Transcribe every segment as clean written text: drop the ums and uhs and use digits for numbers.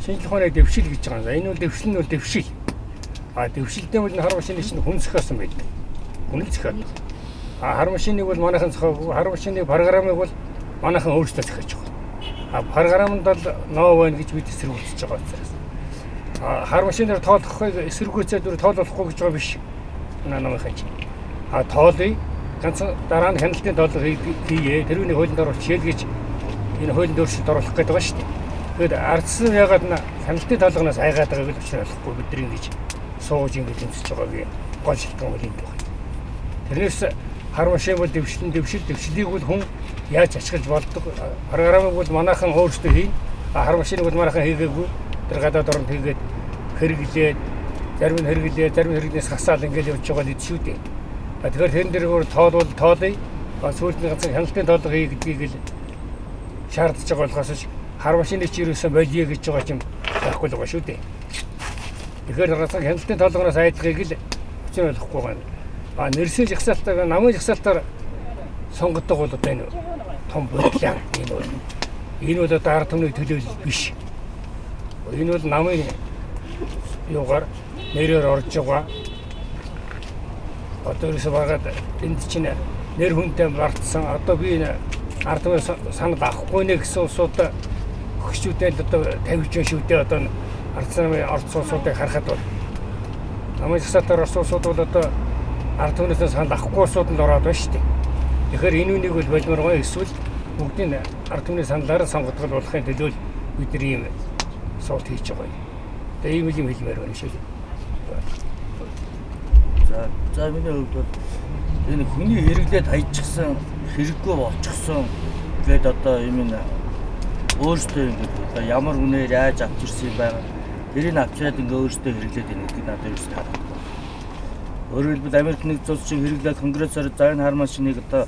шинжлэх ухааны дэвшил гэж байгаа юм. Энэ бол дэвшил нь бол дэвшил. Дэвшилтэй бол хар машины чинь хүн зохиосон байдаг. Хүн л зохиод. Хар машиныг бол манайхан зохиогүй, хар машины програмыг бол манайхан өөрсдөө зохиож байгаа. Програмд бол ноо байна гэж бид эсэргүүцэж байгаа учраас. Хар машинаар тоолохыг эсэргүүцээд дүр тоолохгүй гэж байгаа биш. Намынхан чинь. Тоолъё. Ганцхан дараа нь хяналтын тоолго хийе. Тэрүүний хуулинд оруулах шийдгэж энэ хуулинд өөрчлөлт оруулах гэдэг байгаа шүү дээ. Тэгэд ардсан ягаад хяналтын тоолгоноос айгаад байгааг л учраас болохгүй бид нар ингэж сууж ингэж өмсөж байгаагийн гол шалтгаан бол энэ байна. Тэрнээс хар машин бол дэвшлийг бол хүн яаж ашиглаж болдог. Програмыг бол манайхан өөрсдөө хийн. Хар машиныг бол манайхан хийгээгүй. Тэр гадаад оронд хийгээд хэрэглээд зарим нь хэрэглээс хасаал ингэж явж байгаа л шүү дээ. Тэгэхээр тэрэн дээр тоолвол тоолъё. Сүүлд нь ганцхан хяналтын тоолго хий гэдгийг л шаардж байгаа болохоос хар машины чи юусэн болиё гэж байгаа юм байхгүй л байгаа шүү дээ. Тэгэхээр ганцхан хяналтын тоолгоноос айдахыг л учир болохгүй байна. Нэрсээ жагсаалтаа намын жагсаалтаар сонгодог бол одоо энэ том бодлоо. Энэ бол одоо ард түмний төлөөлөл биш. Энэ бол намын юугаар нэрээр орж байгаа. Одоо ерөөсөө багаад энд чинь нэр хүнтэй бартсан. Одоо би энэ ард түмний санал авахгүй нэ гэсэн усуудаа өгчүүдээ одоо тавьж шүү дээ. Одоо ард түмний орц усуудыг харахад бол намын жагсаалтаар орсон усууд бол одоо ард түмнээс санал авахгүй усуудад ороод байна шүү дээ. Тэгэхээр энэ үнийг бол болмоор гоё эсвэл бүгдийн ард түмний саналаар сонгогдол болохын төлөө бид нар ийм суулт хийж байгаа юм. Тэгээ ийм юм хэлмээр байна шүү дээ. За миний хувьд бол энэ хүний хэрэглээд хайчихсан хэрэггүй болчихсон гэдэг одоо юм ин өөртөө ингэ ямар үнээр яаж авч ирсэн байгаа тэрийг авчираад ингээ өөртөө хэрэглээд байна гэдэг надад юу таарах. Өөрөөр хэлбэл Америк нэгдсэн улс чинь хэрэглээд конгрессоор за энэ хар машиныг одоо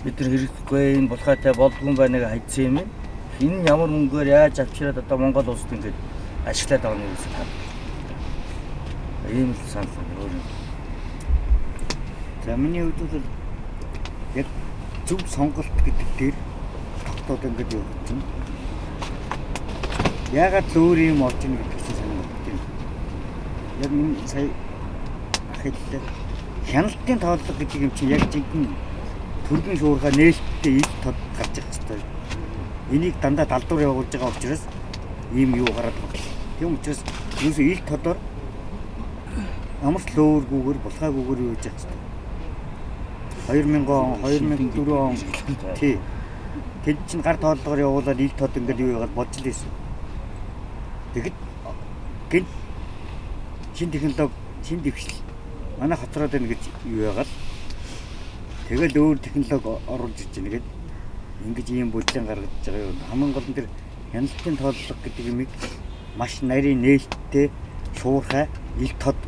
бид нар хэрэглэхгүй энэ булхаатай болдгон байныг хайцсан юм. Энэ ямар мөнгөөр яаж авчираад одоо Монгол улсад ингээ ашиглаад байгаа юм гэсэн таарах. Ийм л санал өөр юм. За миний хувьд бол яг зөв сонголт гэдэг дээр тогтоод ингээд явагдсан. Яагаад л өөр юм олж ийн гэдэг чинь санагдав. Яг энэ сая ахидлаа хяналтын тооллого гэдэг юм чинь яг жинхэнэ төргийн шуурхай нээлттэй ил тод гарч ирэх хэрэгтэй. Энийг дандаа далдуур явуулж байгаа учраас ийм юу гараад байна. Тийм учраас юусе ил тодор амар л өөргүйгээр булхаагүйгээр юу хийж байгаа. 2000 он 2004 он тий. Тэд чинь гар тооллогоор явуулаад ил тод ингээд юу яагаад бодж л байсан. Тэгэд гин шин технологи шин дэвшил манай хоцроод байна гэж юу яагаад тэгэл өөр технологи оруулж ирж байна гэд ингэж ийм бодлын гаргаж байгаа юм. Хамгийн гол нь тэр хяналтын тооллого гэдэг юмыг маш нарийн нээлттэй шуурхай ил тод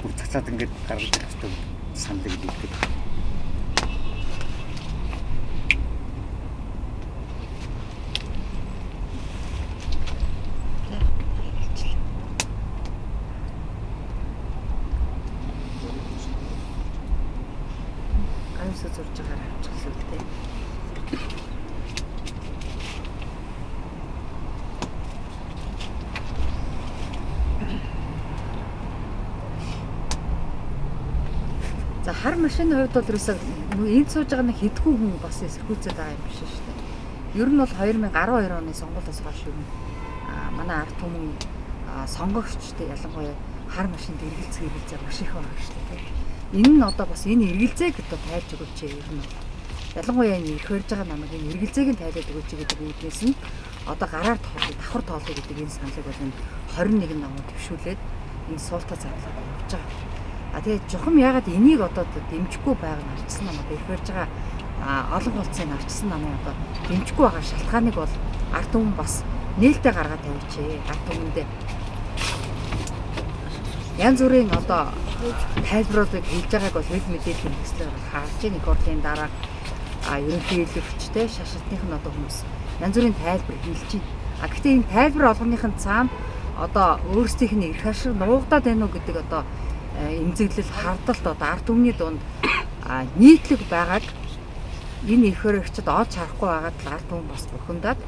бүр цацаад ингээд гаргаж ирэх хэрэгтэй санал гэдэг. Зурж байгаа авчихсан үү те. За хар машины хувьд бол ерөөсөө энд сууж байгаа нэг хэдхэн хүн бас эсэргүүцээд байгаа юм биш шүү дээ. Ер нь бол 2012 оны сонгуулиас хойш юм. Манай ард түмэн сонгогчдод ялангуяа хар машинд эргэлзээ маш их байгаа шүү дээ. Энэ нь одоо бас энэ эргэлзээг одоо тайлж өгөөч ер нь. Ялангуяа энэ их хөрж байгаа намайг энэ эргэлзээг нь тайлж өгөөч гэдэг үүднээс нь одоо гараар тоолох, давхар тоолох гэдэг энэ саналыг бол энэ 21 намууд төвшүүлээд энэ суултаа зарлаад явж байгаа. Тэгээд жохом ягаад энийг одоо дэмжихгүй байгаа нь арчсан намайг их хөрж байгаа олон голцын арчсан намайг одоо дэмжихгүй байгаа шалтгааныг бол ард түмэн бас нээлттэй гаргаад тавьчихъя. Ард түмэндээ янз бүрийн одоо тайлбарлыг хийж байгааг бол веб мэдээллийн хэсгээр харж байгаа. Нэг хурлын дараа ерөнхийлөгчтэй шашилтных нь одоо хүмүүс янз бүрийн тайлбар хэлж байна. Гэхдээ энэ тайлбар олгоныхын цаана одоо өөрсдийнх нь эрх ашиг нуугдаад байна уу гэдэг одоо эмзэглэл хардалт одоо ард түмний дунд нийтлэг байгааг энэ эрх хөрөгчд олж харахгүй байгаад ард түмэн бас бухимдаад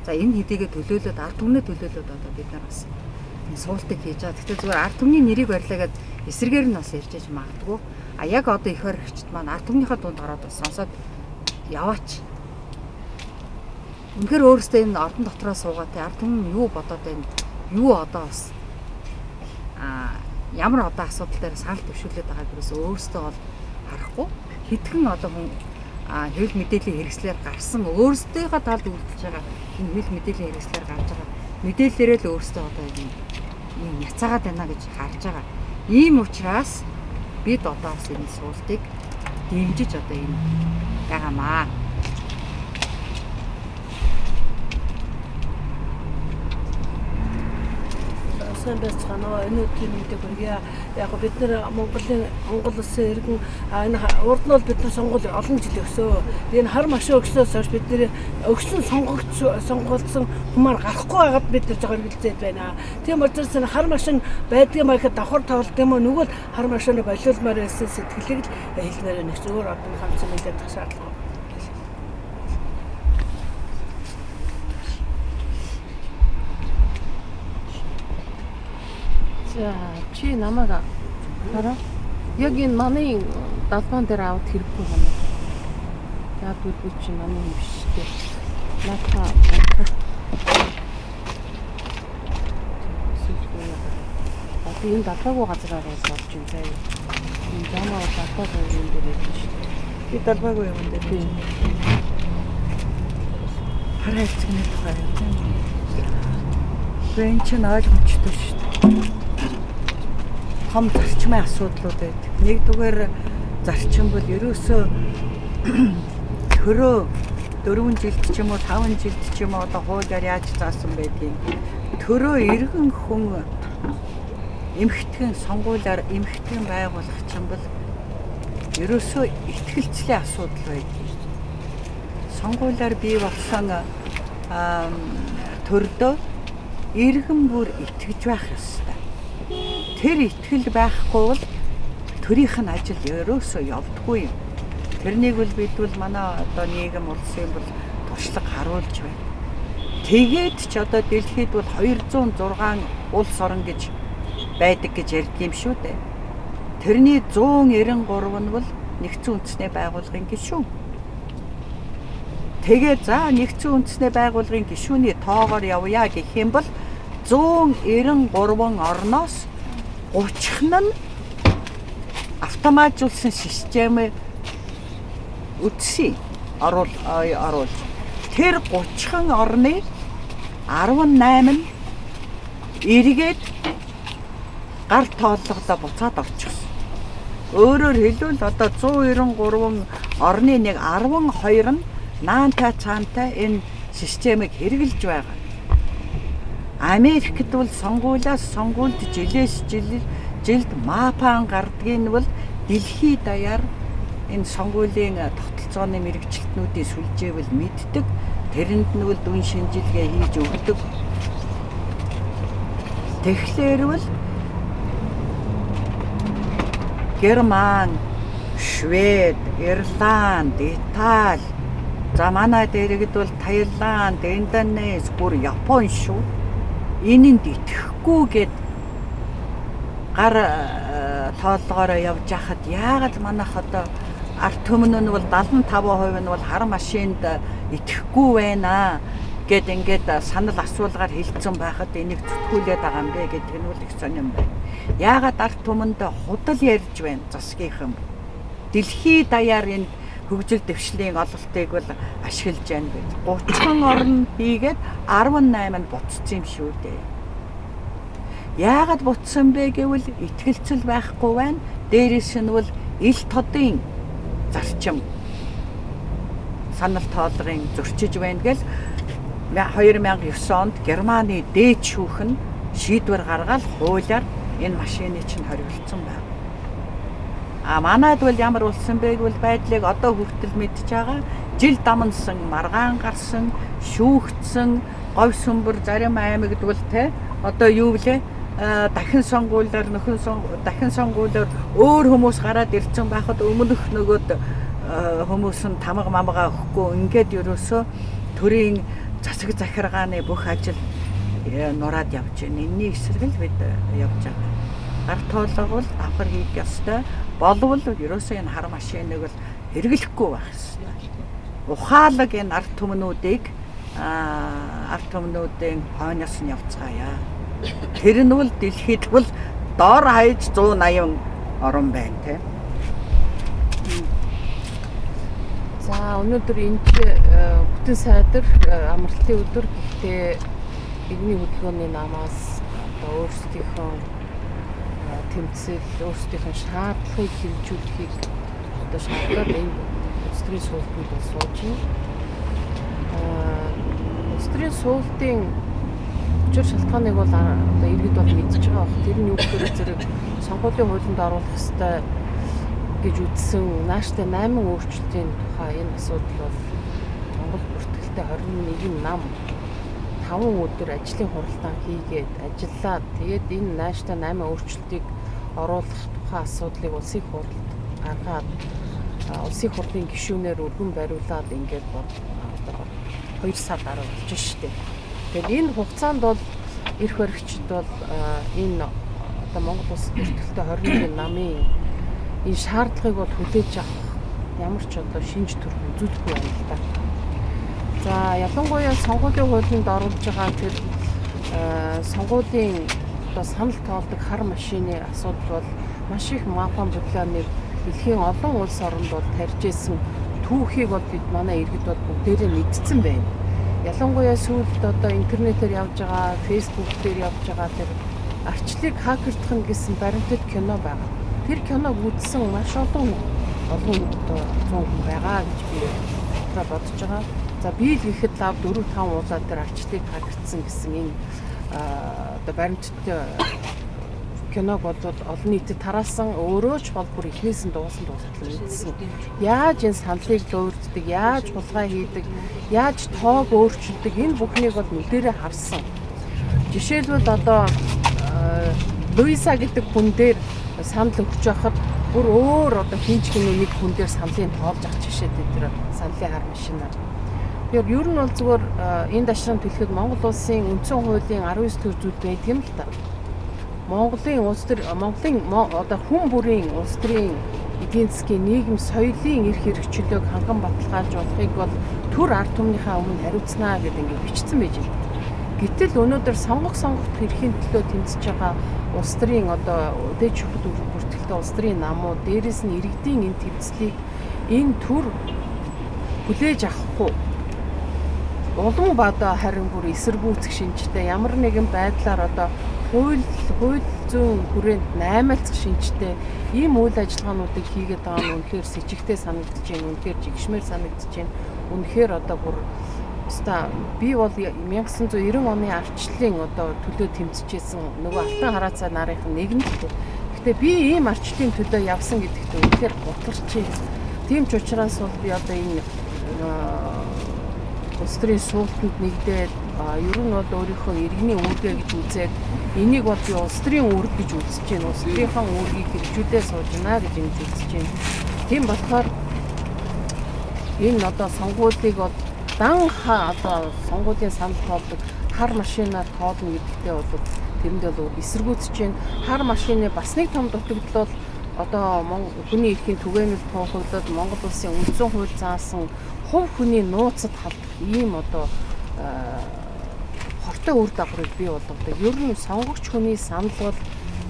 За энэ хэдийгээ төлөөлөд ард түмнээ төлөөлөд одоо бид нар бас суултыг хийж байгаа. Гэхдээ зүгээр ард түмний нэрийг барьлаагаад эсрэгээр нь бас ярьж иж магадгүй. А яг одоо их баригчд маань ард түмнийхээ дунд гараад бас сонсоод яваач. Үнэхээр өөрөөсөө энэ ордон дотроо суугаад ард түмэн юу бодоод байна? Юу одоо бас ямар одоо асуудал дээр санал төвшүүлээд байгааг өөрөөсөө бол харахгүй. Хэдхэн одоо хүн хэвлэл мэдээллийн хэрэгслээр гарсан өөрсдийнхөө талд үлдчихэж байгаа энэ хэвлэл мэдээллийн хэрэгслээр гарч байгаа мэдээллээрээ л өөрсдөө одоо ийм яцаагаад байна гэж харж байгаа. Ийм учраас бид одоо бас энэ суултыг дэмжиж одоо энэ байгаамаа. Сайн байцгаана. Энэ өдрийн мэдээг хүргье. Яг бид нэр Монгол улсын иргэн энэ урд нь бол бид нар сонгуул олон жил өгсөө. Энэ хар машин өгснөөс хойш бид нэр өгсөн сонгогдсон хүмүүс гарахгүй байгаад бид нар жоо хэрэгэлзээд байна. Тийм учраас энэ хар машин байдгийн байхад давхар тоглолт юм уу нөгөө хар машиныг болиулмаар байсан сэтгэлийг л хэлмээр нэг зүгээр одоо хамсан мэдээд шаардлага. Чи намайг хараа. Яг энэ манай далбаан дээр аваад хэрэггүй байна. Яг үгүй чи манай юм биш үү? Натха. Одоо энэ далбаагүй газраараа сорж юм заяа. Энэ замаа далбаагүй юм дээр байж шүү. Би далбаагүй юм дээр би. Хараа хэцгний тухай юм. Бэн чинь ойлгомжтой шүү. Том зарчмын асуудлууд байдаг. Нэгдүгээр зарчим бол ерөөсөө төрөө 4 жилд ч юм уу 5 жилд ч юм уу одоо хуулиар яаж заасан байдгийг төрөө иргэн хүн эмхтгэн сонгуулиар эмхтгэн байгуулах чинь бол ерөөсөө ихтгэлцлийн асуудал байдаг. Сонгуулиар бий болсон төрдөө иргэн бүр итгэж байх ёстой. Тэр итгэл байхгүй бол төрийнх нь ажил ерөөсөө явдаггүй юм. Тэрнийг бол бид бол манай одоо нийгэм улсын бол туршлага харуулж байна. Тэгээд ч одоо дэлхийд бол 206 улс орн гэж байдаг гэж ярьдаг юм шүү дээ. Тэрний 193 нь бол нэгдсэн үндэсний байгууллагын гишүүн. Тэгээд за нэгдсэн үндэсний байгууллагын гишүүний тоогоор явъя гэх юм бол 193 орноос 30 нь автоматжуулсан системээр үтсий оруулж тэр 30 орны 18 нь эргээд гар тооллогодоо буцаад орчихсон. Өөрөөр хэлбэл одоо 193 орны нэг 12 нь наантай цаантай энэ системийг хэрэгжилж байгаа. Америкт бол сонгуулиас сонгуульд жилээс жилд мапан гардгийг нь бол дэлхий даяар энэ сонгуулийн тогтолцооны мэрэгчлэтнүүдийн сүлжээвэл мэддэг. Тэрэнд нь бол дүн шинжилгээ хийж өгдөг. Тэгэхээр бол Герман, Швед, Ирланд, Итали, за манай дээрэгд бол Таиланд, Индонез, бүр Япон шүү. Энэнд итгэхгүйгээд гар тоолгоороо явж хахад яагаад манайх одоо ард түмэн нь бол 75% нь бол хар машинд итгэхгүй байна гэд ингээд санал асуулгаар хэлсэн байхад энийг зүтгүүлээд байгаа юм бэ гэдэг нь бол их сонирм байна. Яагаад ард түмэнд худал ярьж байна засгийнхан. Дэлхий даяар энэ хөгжил дэвшлийн ололтыг бол ашиглаж байна гэж 30 орн хийгээд 18 нь буцсан юм шүү дээ. Яагаад буцсан бэ гэвэл итгэлцэл байхгүй байна. Дээрээс нь бол ил тодын зарчим санал тоолгын зөрчиж байна гэл 2009 онд Германы дээд шүүх нь шийдвэр гаргаад хуулиар энэ машины чинь хориглосон байна. Манайд бол ямар болсон бэ гэвэл байдлыг одоо хүртэл мэдж байгаа. Жил дамнсан, маргаан гарсан, шүүгдсэн, говь сүмбэр зарим аймагд бол те одоо юу влээ дахин сонгуулиар дахин сонгуулиар өөр хүмүүс гараад ирсэн байхад өмнөх нөгөөд хүмүүс нь тамга мамгаа өгөхгүй ингээд ерөөсөө төрийн засаг захиргааны бүх ажил нураад явж байна. Энэний эсрэг л бид явж байгаа. Гар тоолго бол давхар хийх ёстой. Болвол ерөөсөө энэ хар машиныг бол хэрэглэхгүй байх ёстой. Ухаалаг энэ ард түмнүүдийн хойноос нь явцгаая. Тэр нь бол дэлхийд бол доор хаяж 180 орон байна тийм. За өнөөдөр энэ бүтэн сайдар амралтын өдөр гэхдээ иргэний хөдөлгөөний намаас одоо өөрсдийнхөө тэмцэл, өөрсдийнхөө шаардлагыг хэмжүүлэхийг одоо шаардаад энэ стресс суултанд сууж байна. Стресс суултын учир шалтгааныг бол одоо иргэд бол мэдж байгаа бох. Тэр нь юу гэхээр зэрэг сонгуулийн хуулинд оруулах ёстой гэж үзсэн нааштай 8 өөрчлөлтийн тухай энэ асуудал бол Монгол бүртгэлтэй 21 нам 5 өдөр ажлын хуралдаан хийгээд ажиллаад тэгээд энэ нааштай 8 өөрчлөлтийг оруулах тухай асуудлыг улсын хурлд гаргаад улсын хурлын гишүүнээр өргөн бариулаад ингээд одоо 2 сар дараа болж штеп. Тэгээд энэ хугацаанд бол эрх баригчид бол энэ одоо Монгол улс бүртгэлтэй 21 намын энэ шаардлагыг бол хүлээж авах ямар ч одоо шинж төрх үзүүлэхгүй байна л да. За ялангуяа сонгуулийн хуулинд оруулж байгаа тэр сонгуулийн одоо санал тоолдог хар машины асуудал бол маш их мафиан бүлээнээр дэлхийн олон улс оронд бол тарьж исэн түүхийг бол бид манай иргэд бол бүгдээрээ мэдсэн байна. Ялангуяа сүүлд одоо интернетээр явж байгаа, фэйсбүүк дээр явж байгаа тэр арчлыг хакердах гэсэн баримтат кино байна. Тэр киног үзсэн маш олон одоо 100 хүн байгаа гэж би бодож байгаа. За би л ихэд лав 4-5 уулаа тэр арчлыг хакердсан гэсэн энэ одоо баримттай киног бол олон нийтэд тараасан өөрөө ч бол бүр эхнээс нь дууссан үзсэн. Яаж энэ саналыг өөрчдөг, яаж хулгай хийдэг, яаж тоог өөрчилдөг энэ бүхнийг бол нүдэрээ харсан. Жишээлбэл одоо Луиса гэдэг хүн дээр санал өгч байхад бүр өөр одоо хинч нэг хүн дээр саналыг тоолж авч чишээд тэр саналын хар машинаар. Тэгэхээр ер нь бол зүгээр энэ дашрын төлөхөд Монгол улсын үндсэн хуулийн 19 төр зүйл байт юм л та. Монголын улс төр Монголын одоо хүн бүрийн улс төрийн эдийн засгийн нийгэм соёлын эрх хэрэгчлөөг ханган баталгаажуулахыг бол төр ард түмнийхээ өмнө хариуцнаа гэдэг ингээд бичсэн байж байна. Гэтэл өнөөдөр сонгох эрхийн төлөө тэмцэж байгаа улс төрийн одоо дэд шүхд бүртгэлтэй улс төрийн намууд дээрээс нь иргэдийн энэ тэмцлийг энэ төр хүлээж авахгүй улам бада харин бүр эсэргүүцэх шинжтэй ямар нэгэн байдлаар одоо хууль зүйн хүрээнд наймаалцах шинжтэй ийм үйл ажиллагаануудыг хийгээд байгаа нь үнэхээр с ิจ гтэй санагдаж байна. Үнэхээр жигшмээр санагдаж байна. Үнэхээр одоо бүр би бол 1990 оны арчлалын одоо төлөө тэмцэжсэн нөгөө алтан хараацай нарынхан нэг нь л. Гэтэ би ийм арчлалын төлөө явсан гэдэгт үнэхээр гутларч байна. Тийм ч учраас бол би одоо энэ улс төрийн суултанд нэгдээд ер нь бол өөрийнхөө иргэний үүргээ гэж үзээд энийг бол би улс төрийн үүрэг гэж үзэж байна. Улс төрийнхөө үүргийг хэрэгжүүлээ сууж байна гэж ингэж үзэж байна. Тийм болохоор энэ одоо сонгуулийг бол данха одоо сонгуулийн санал тоолдог хар машинаар тоолно гэдэгтээ бол тэрэндээ бол эсэргүүцэж байна. Хар машины бас нэг том дутагдал бол одоо хүний эрхийн түгээнэл тунхаглаад Монгол улсын үндсэн хууль заасан хувь хүний нууцад халдах ийм одоо хортой үр дагаврыг бий болгодог. Ер нь сонгогч хүний санал бол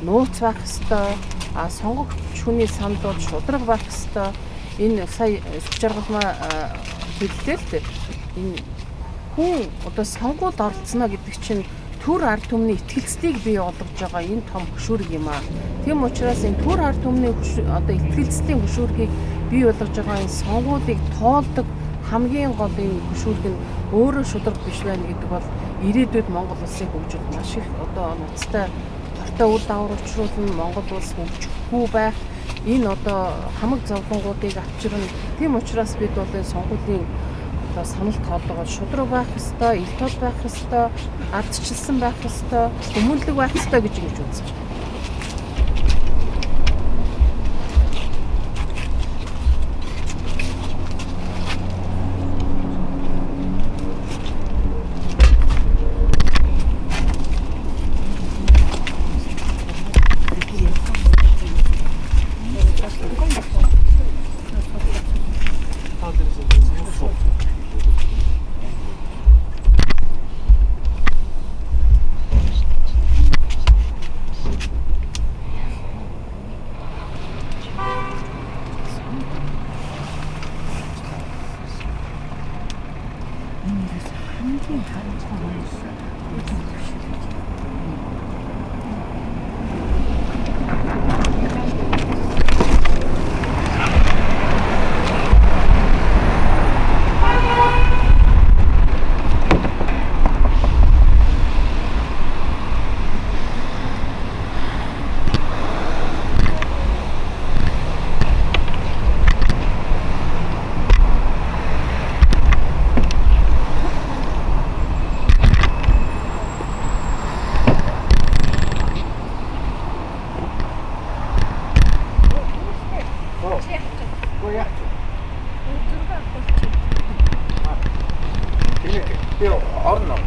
нууц байх ёстой. Сонгогч хүний санал бол шудраг байх ёстой. Энэ сая сүлж аргалмаа хэллээ л дээ. Энэ хүн одоо сонгуульд оролцоно гэдэг чинь төр ард түмний итгэлцлийг бий болгож байгаа энэ том хөшүүрэг юм аа. Тийм учраас энэ төр ард түмний одоо итгэлцлийн хөшүүргийг бий болгож байгаа энэ сонгуулийг тоолдог хамгийн гол энэ хөшүүрэг нь өөрөө шудраг биш байна гэдэг бол ирээдүйд Монгол улсын хөгжил маш их одоо ноцтой хортой үр дагавар учруулна. Монгол улс хөгжихгүй байх энэ одоо хамаг зовлонгуудыг авчирна. Тийм учраас бид бол энэ сонгуулийн одоо санал тоолгоо шудраг байх ёстой, ил тод байх ёстой, ардчилсан байх ёстой, хүмүүнлэг байх ёстой гэж ингэж үзэж байна. хамгийн харамсалтай хүмүүс Тэгээ орно.